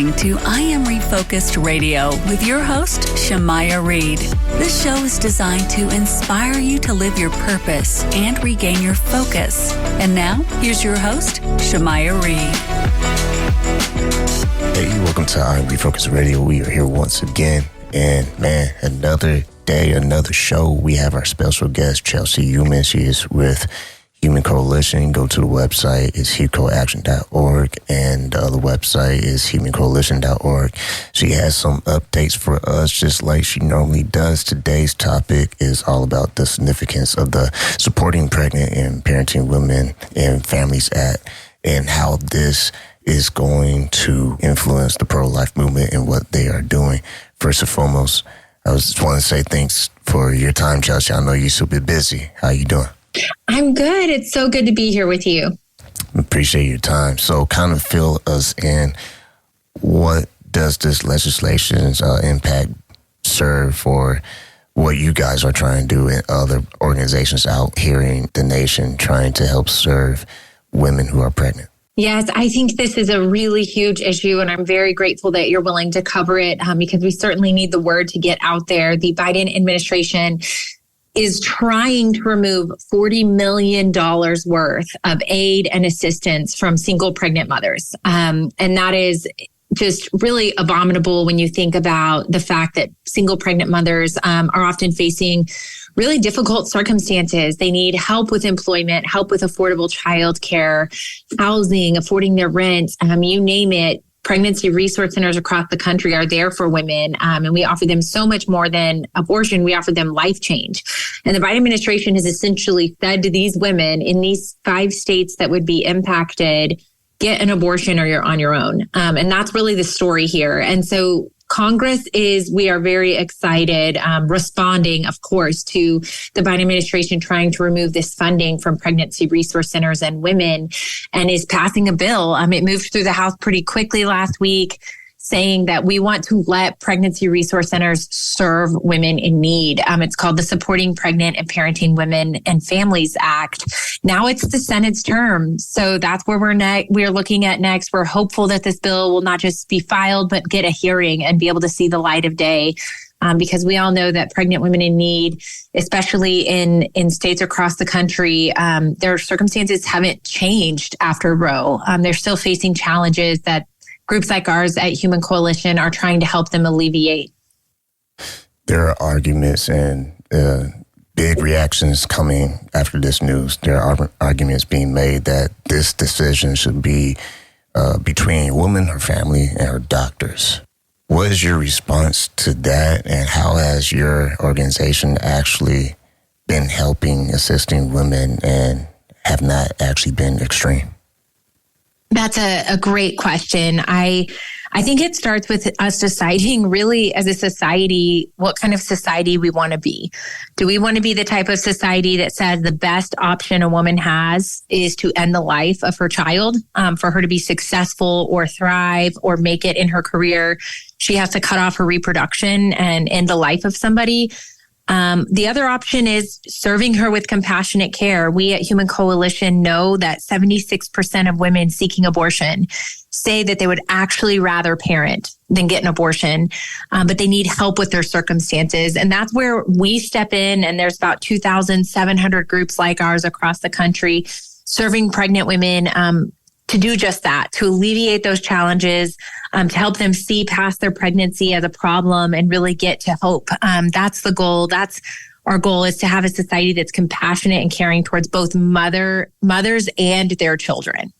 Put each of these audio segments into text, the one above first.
listening to I Am Refocused Radio with your host, Shamaya Reed. This show is designed to inspire you to live your purpose and regain your focus. And now, here's your host, Shamaya Reed. Hey, welcome to I Am Refocused Radio. We are here once again. And man, another day, another show. We have our special guest, Chelsey Youman. She is with Youman Coalition. Go to the website, it's hucoaction.org, and the other website is humancoalition.org. She has some updates for us, just like she normally does. Today's topic is all about the significance of the Supporting Pregnant and Parenting Women and Families Act and how this is going to influence the pro-life movement and what they are doing. First and foremost, I just want to say thanks for your time, Chelsey. I know you're super busy. How you doing? I'm good. It's so good to be here with you. Appreciate your time. So kind of fill us in. What does this legislation's impact serve for what you guys are trying to do and other organizations out here in the nation trying to help serve women who are pregnant? Yes, I think this is a really huge issue, and I'm very grateful that you're willing to cover it because we certainly need the word to get out there. The Biden administration is trying to remove $40 million worth of aid and assistance from single pregnant mothers. And that is just really abominable when you think about the fact that single pregnant mothers are often facing really difficult circumstances. They need help with employment, help with affordable childcare, housing, affording their rent, you name it. Pregnancy resource centers across the country are there for women, and we offer them so much more than abortion. We offer them life change. And the Biden administration has essentially said to these women in these 5 states that would be impacted, get an abortion or you're on your own. And that's really the story here. And so we are very excited, responding, of course, to the Biden administration trying to remove this funding from pregnancy resource centers and women, and is passing a bill. It moved through the House pretty quickly last week, saying that we want to let pregnancy resource centers serve women in need. It's called the Supporting Pregnant and Parenting Women and Families Act. Now it's the Senate's term. So that's where we're looking at next. We're hopeful that this bill will not just be filed, but get a hearing and be able to see the light of day. Because we all know that pregnant women in need, especially in states across the country, their circumstances haven't changed after Roe. They're still facing challenges that groups like ours at Human Coalition are trying to help them alleviate. There are arguments and big reactions coming after this news. There are arguments being made that this decision should be between a woman, her family, and her doctors. What is your response to that, and how has your organization actually been helping, assisting women, and have not actually been extreme? That's a great question. I think it starts with us deciding really as a society, what kind of society we want to be. Do we want to be the type of society that says the best option a woman has is to end the life of her child, for her to be successful or thrive or make it in her career? She has to cut off her reproduction and end the life of somebody. The other option is serving her with compassionate care. We at Human Coalition know that 76% of women seeking abortion say that they would actually rather parent than get an abortion, but they need help with their circumstances. And that's where we step in. And there's about 2,700 groups like ours across the country serving pregnant women to do just that, to alleviate those challenges, to help them see past their pregnancy as a problem and really get to hope. That's the goal. That's our goal, is to have a society that's compassionate and caring towards both mothers and their children.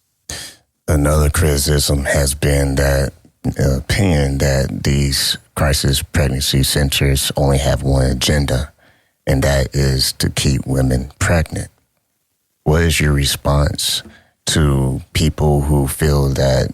Another criticism has been that opinion that these crisis pregnancy centers only have one agenda, and that is to keep women pregnant. What is your response to people who feel that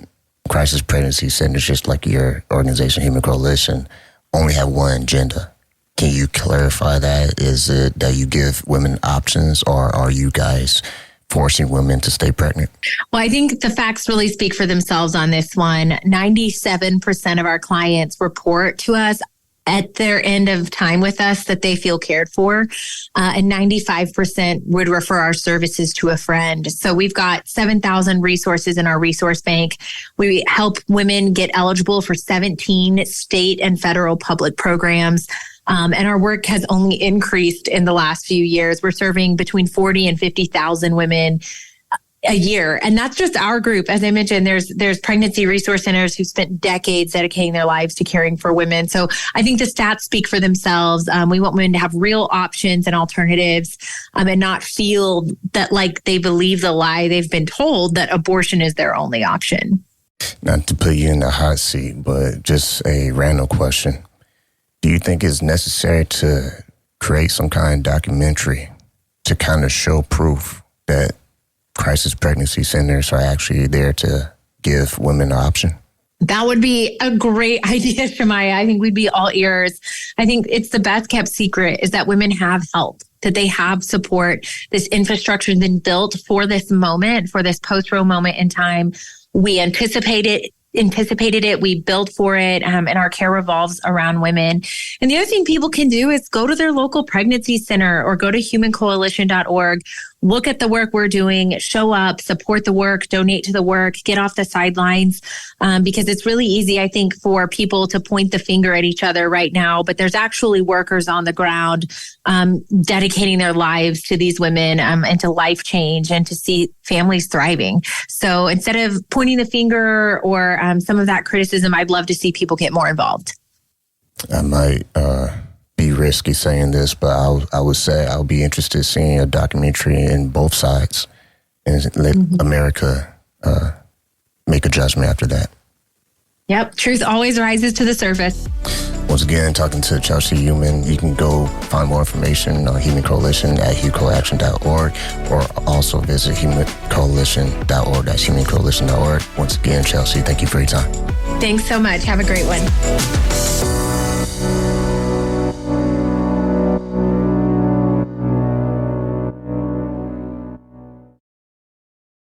crisis pregnancy centers, just like your organization, Human Coalition, only have one agenda? Can you clarify that? Is it that you give women options, or are you guys forcing women to stay pregnant? Well, I think the facts really speak for themselves on this one. 97% of our clients report to us at their end of time with us that they feel cared for. And 95% would refer our services to a friend. So we've got 7,000 resources in our resource bank. We help women get eligible for 17 state and federal public programs. And our work has only increased in the last few years. We're serving between 40 and 50,000 women a year. And that's just our group. As I mentioned, there's pregnancy resource centers who spent decades dedicating their lives to caring for women. So I think the stats speak for themselves. We want women to have real options and alternatives, and not feel that like they believe the lie they've been told that abortion is their only option. Not to put you in the hot seat, but just a random question. Do you think it's necessary to create some kind of documentary to kind of show proof that crisis pregnancy centers are actually there to give women an option? That would be a great idea, Shemaya. I think we'd be all ears. I think it's the best kept secret is that women have help, that they have support. This infrastructure has been built for this moment, for this post-Roe moment in time. We anticipated it, we built for it, and our care revolves around women. And the other thing people can do is go to their local pregnancy center or go to humancoalition.org, look at the work we're doing, show up, support the work, donate to the work, get off the sidelines, because it's really easy, I think, for people to point the finger at each other right now, but there's actually workers on the ground dedicating their lives to these women and to life change and to see families thriving. So instead of pointing the finger or some of that criticism, I'd love to see people get more involved. I might be risky saying this, but I would say I'll be interested in seeing a documentary in both sides and let America make a judgment after that. Yep. Truth always rises to the surface. Once again, talking to Chelsey Youman. You can go find more information on Human Coalition at hucoaction.org or also visit humancoalition.org. That's humancoalition.org. Once again, Chelsey, thank you for your time. Thanks so much. Have a great one.